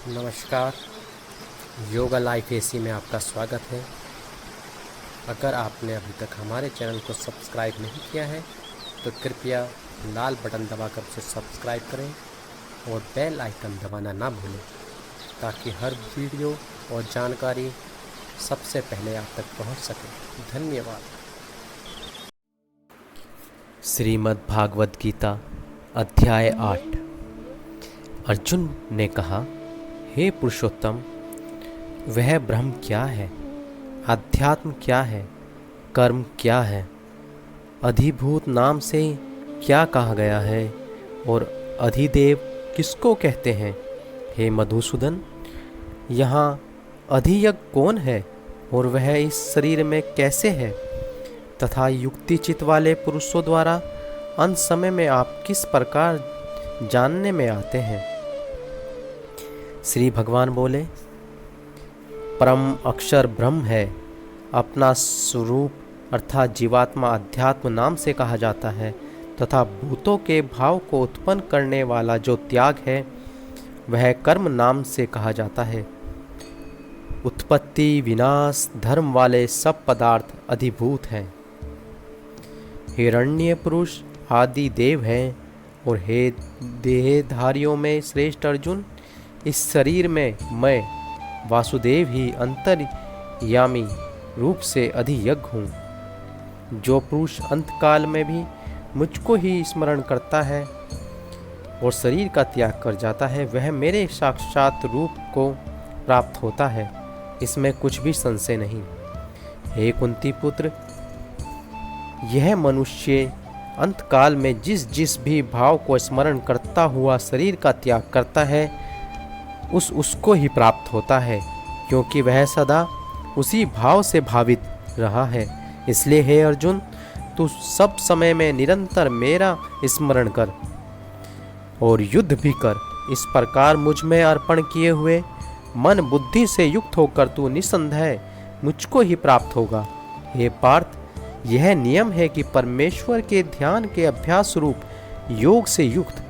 नमस्कार। Yoga life AC में आपका स्वागत है। अगर आपने अभी तक हमारे चैनल को सब्सक्राइब नहीं किया है तो कृपया लाल बटन दबाकर उसे सब्सक्राइब करें और बेल आइकन दबाना ना भूलें ताकि हर वीडियो और जानकारी सबसे पहले आप तक पहुंच सके। धन्यवाद। श्रीमद् भागवत गीता अध्याय 8। अर्जुन ने कहा, हे पुरुषोत्तम, वह ब्रह्म क्या है? अध्यात्म क्या है? कर्म क्या है? अधिभूत नाम से क्या कहा गया है? और अधिदेव किसको कहते हैं? हे मधुसूदन, यहाँ अधियज्ञ कौन है और वह इस शरीर में कैसे है? तथा युक्ति चित वाले पुरुषों द्वारा अंत समय में आप किस प्रकार जानने में आते हैं? श्री भगवान बोले, परम अक्षर ब्रह्म है। अपना स्वरूप अर्थात जीवात्मा अध्यात्म नाम से कहा जाता है तथा भूतों के भाव को उत्पन्न करने वाला जो त्याग है वह कर्म नाम से कहा जाता है। उत्पत्ति विनाश धर्म वाले सब पदार्थ अधिभूत हैं। हिरण्य पुरुष आदि देव हैं। और हे देहधारियों में श्रेष्ठ अर्जुन, इस शरीर में मैं वासुदेव ही अंतर्यामी रूप से अधियज्ञ हूँ। जो पुरुष अंतकाल में भी मुझको ही स्मरण करता है और शरीर का त्याग कर जाता है वह मेरे साक्षात रूप को प्राप्त होता है। इसमें कुछ भी संशय नहीं। हे कुंती पुत्र, यह मनुष्य अंतकाल में जिस जिस भी भाव को स्मरण करता हुआ शरीर का त्याग करता है उसको ही प्राप्त होता है, क्योंकि वह सदा उसी भाव से भावित रहा है। इसलिए हे अर्जुन, तू सब समय में निरंतर मेरा स्मरण कर और युद्ध भी कर। इस प्रकार मुझ में अर्पण किए हुए मन बुद्धि से युक्त होकर तू निसंदेह मुझको ही प्राप्त होगा। हे पार्थ, यह नियम है कि परमेश्वर के ध्यान के अभ्यास रूप योग से युक्त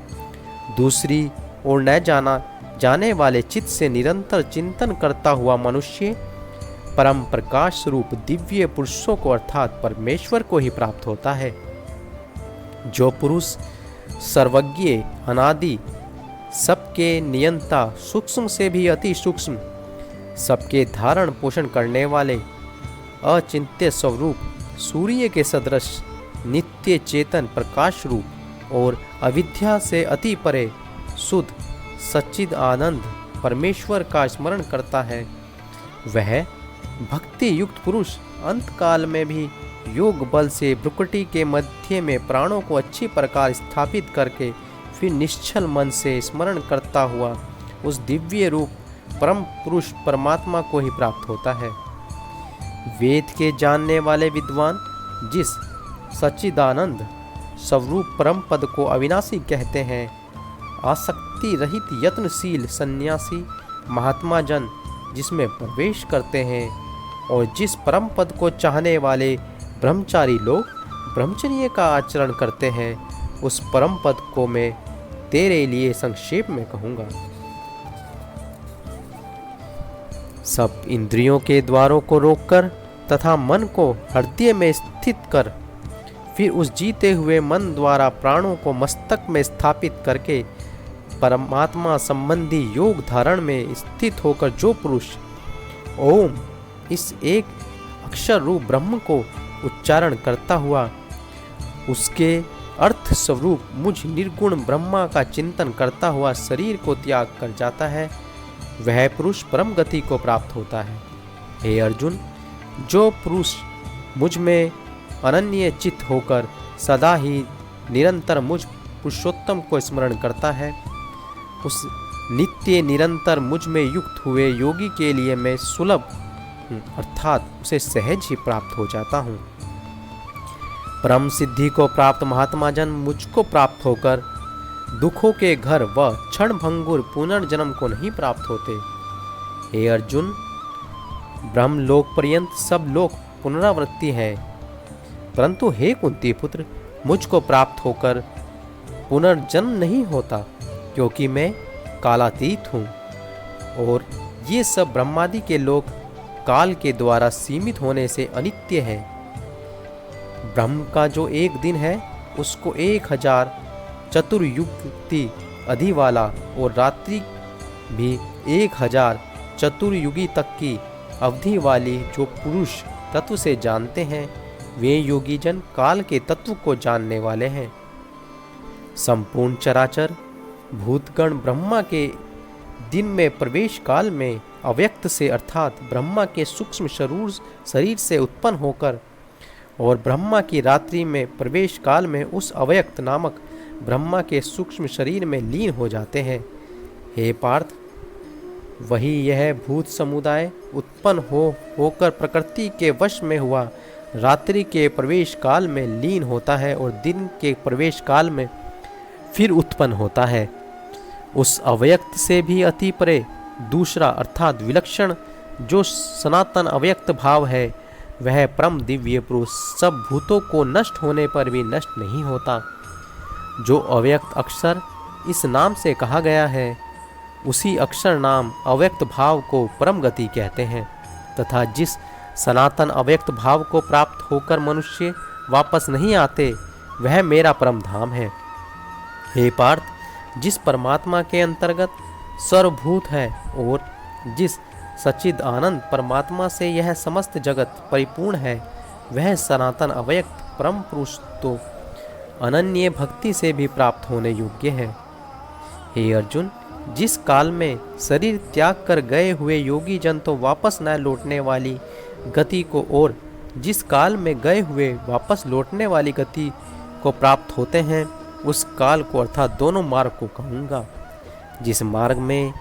दूसरी ओर न जाने वाले चित्त से निरंतर चिंतन करता हुआ मनुष्य परम प्रकाश रूप दिव्य पुरुषों को अर्थात परमेश्वर को ही प्राप्त होता है। जो पुरुष सर्वज्ञ अनादि सबके नियंता सूक्ष्म से भी अति सूक्ष्म सबके धारण पोषण करने वाले अचिंत्य स्वरूप सूर्य के सदृश नित्य चेतन प्रकाश रूप और अविद्या से अति परे शुद्ध सच्चिद आनंद परमेश्वर का स्मरण करता है, वह भक्ति युक्त पुरुष अंतकाल में भी योग बल से भ्रुकुटी के मध्य में प्राणों को अच्छी प्रकार स्थापित करके फिर निश्चल मन से स्मरण करता हुआ उस दिव्य रूप परम पुरुष परमात्मा को ही प्राप्त होता है। वेद के जानने वाले विद्वान जिस सच्चिदानंद स्वरूप परम पद को अविनाशी कहते हैं, आसक्ति रहित यत्नशील सन्यासी महात्मा जन जिसमें प्रवेश करते हैं और जिस परम पद को चाहने वाले ब्रह्मचारी लोग ब्रह्मचर्य का आचरण करते हैं, उस परम पद को मैं तेरे लिए संक्षेप में कहूँगा। सब इंद्रियों के द्वारों को रोककर तथा मन को हृदय में स्थित कर फिर उस जीते हुए मन द्वारा प्राणों को मस्तक में स्थापित करके परमात्मा संबंधी योग धारण में स्थित होकर जो पुरुष ओम इस एक अक्षर रूप ब्रह्म को उच्चारण करता हुआ उसके अर्थ स्वरूप मुझ निर्गुण ब्रह्मा का चिंतन करता हुआ शरीर को त्याग कर जाता है, वह पुरुष परम गति को प्राप्त होता है। हे अर्जुन, जो पुरुष मुझ में अनन्य चित्त होकर सदा ही निरंतर मुझ पुरुषोत्तम को स्मरण करता है, उस नित्य निरंतर मुझ में युक्त हुए योगी के लिए मैं सुलभ अर्थात उसे सहज ही प्राप्त हो जाता हूँ। परम सिद्धि को प्राप्त महात्मा जन मुझको प्राप्त होकर दुखों के घर व क्षण भंगुर पुनर्जन्म को नहीं प्राप्त होते। हे अर्जुन, ब्रह्मलोक पर्यंत सब लोग पुनरावृत्ति है, परंतु हे कुंती पुत्र, मुझको प्राप्त होकर पुनर्जन्म नहीं होता, क्योंकि मैं कालातीत हूँ। और ये सब ब्रह्मादि के लोक काल के द्वारा सीमित होने से अनित्य है। ब्रह्म का जो एक दिन है उसको 1000 चतुर्युगी अधि वाला और रात्रि भी 1000 चतुर्युगी तक की अवधि वाली जो पुरुष तत्व से जानते हैं वे योगी जन काल के तत्व को जानने वाले हैं। संपूर्ण चराचर भूतगण ब्रह्मा के दिन में प्रवेश काल में अव्यक्त से अर्थात ब्रह्मा के सूक्ष्म शरीर से उत्पन्न होकर और ब्रह्मा की रात्रि में प्रवेश काल में उस अव्यक्त नामक ब्रह्मा के सूक्ष्म शरीर में लीन हो जाते हैं। हे पार्थ, वही यह भूत समुदाय उत्पन्न होकर प्रकृति के वश में हुआ रात्रि के प्रवेश काल में लीन होता है और दिन के प्रवेश काल में फिर उत्पन्न होता है। उस अव्यक्त से भी अति परे दूसरा अर्थात विलक्षण जो सनातन अव्यक्त भाव है वह परम दिव्य पुरुष सब भूतों को नष्ट होने पर भी नष्ट नहीं होता। जो अव्यक्त अक्षर इस नाम से कहा गया है उसी अक्षर नाम अव्यक्त भाव को परम गति कहते हैं तथा जिस सनातन अव्यक्त भाव को प्राप्त होकर मनुष्य वापस नहीं आते वह मेरा परम धाम है। हे पार्थ, जिस परमात्मा के अंतर्गत सर्वभूत है और जिस सच्चिद आनंद परमात्मा से यह समस्त जगत परिपूर्ण है वह सनातन अव्यक्त परम पुरुष तो अनन्य भक्ति से भी प्राप्त होने योग्य है। हे अर्जुन, जिस काल में शरीर त्याग कर गए हुए योगी जन तो वापस न लौटने वाली गति को और जिस काल में गए हुए वापस लौटने वाली गति को प्राप्त होते हैं उस काल को अर्थात दोनों मार्ग को कहूँगा। जिस मार्ग में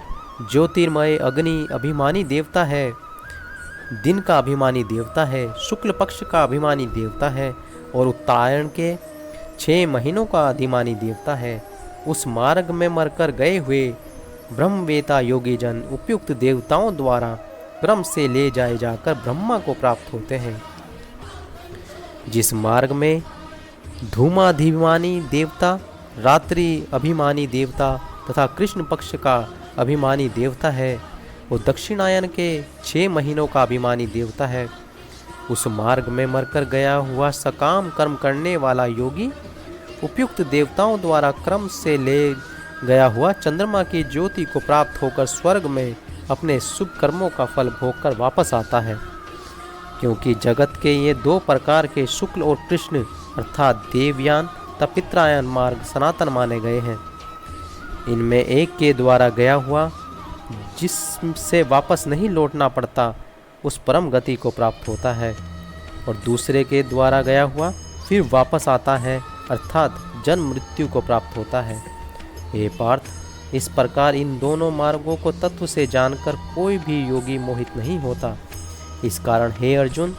ज्योतिर्मय अग्नि अभिमानी देवता है, दिन का अभिमानी देवता है, शुक्ल पक्ष का अभिमानी देवता है और उत्तरायण के 6 महीनों का अधिमानी देवता है, उस मार्ग में मरकर गए हुए ब्रह्मवेता योगी जन उपयुक्त देवताओं द्वारा क्रम से ले जाए जाकर ब्रह्मा को प्राप्त होते हैं। जिस मार्ग में धूमाधिमानी देवता, रात्रि अभिमानी देवता तथा कृष्ण पक्ष का अभिमानी देवता है वो दक्षिणायन के 6 महीनों का अभिमानी देवता है, उस मार्ग में मरकर गया हुआ सकाम कर्म करने वाला योगी उपयुक्त देवताओं द्वारा क्रम से ले गया हुआ चंद्रमा की ज्योति को प्राप्त होकर स्वर्ग में अपने शुभ कर्मों का फल भोगकर वापस आता है। क्योंकि जगत के ये 2 प्रकार के शुक्ल और कृष्ण अर्थात देवयान तथा पितरायन मार्ग सनातन माने गए हैं। इनमें एक के द्वारा गया हुआ जिससे वापस नहीं लौटना पड़ता उस परम गति को प्राप्त होता है और दूसरे के द्वारा गया हुआ फिर वापस आता है अर्थात जन्म मृत्यु को प्राप्त होता है। हे पार्थ, इस प्रकार इन दोनों मार्गों को तत्व से जानकर कोई भी योगी मोहित नहीं होता। इस कारण हे अर्जुन,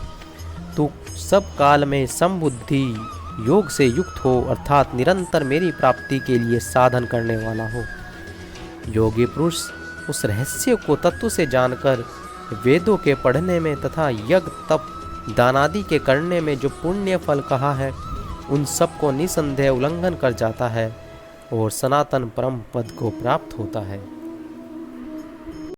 तू सब काल में समबुद्धि योग से युक्त हो अर्थात निरंतर मेरी प्राप्ति के लिए साधन करने वाला हो। योगी पुरुष उस रहस्य को तत्व से जानकर वेदों के पढ़ने में तथा यज्ञ तप दानादि के करने में जो पुण्य फल कहा है उन सब को निसंदेह उल्लंघन कर जाता है और सनातन परम पद को प्राप्त होता है।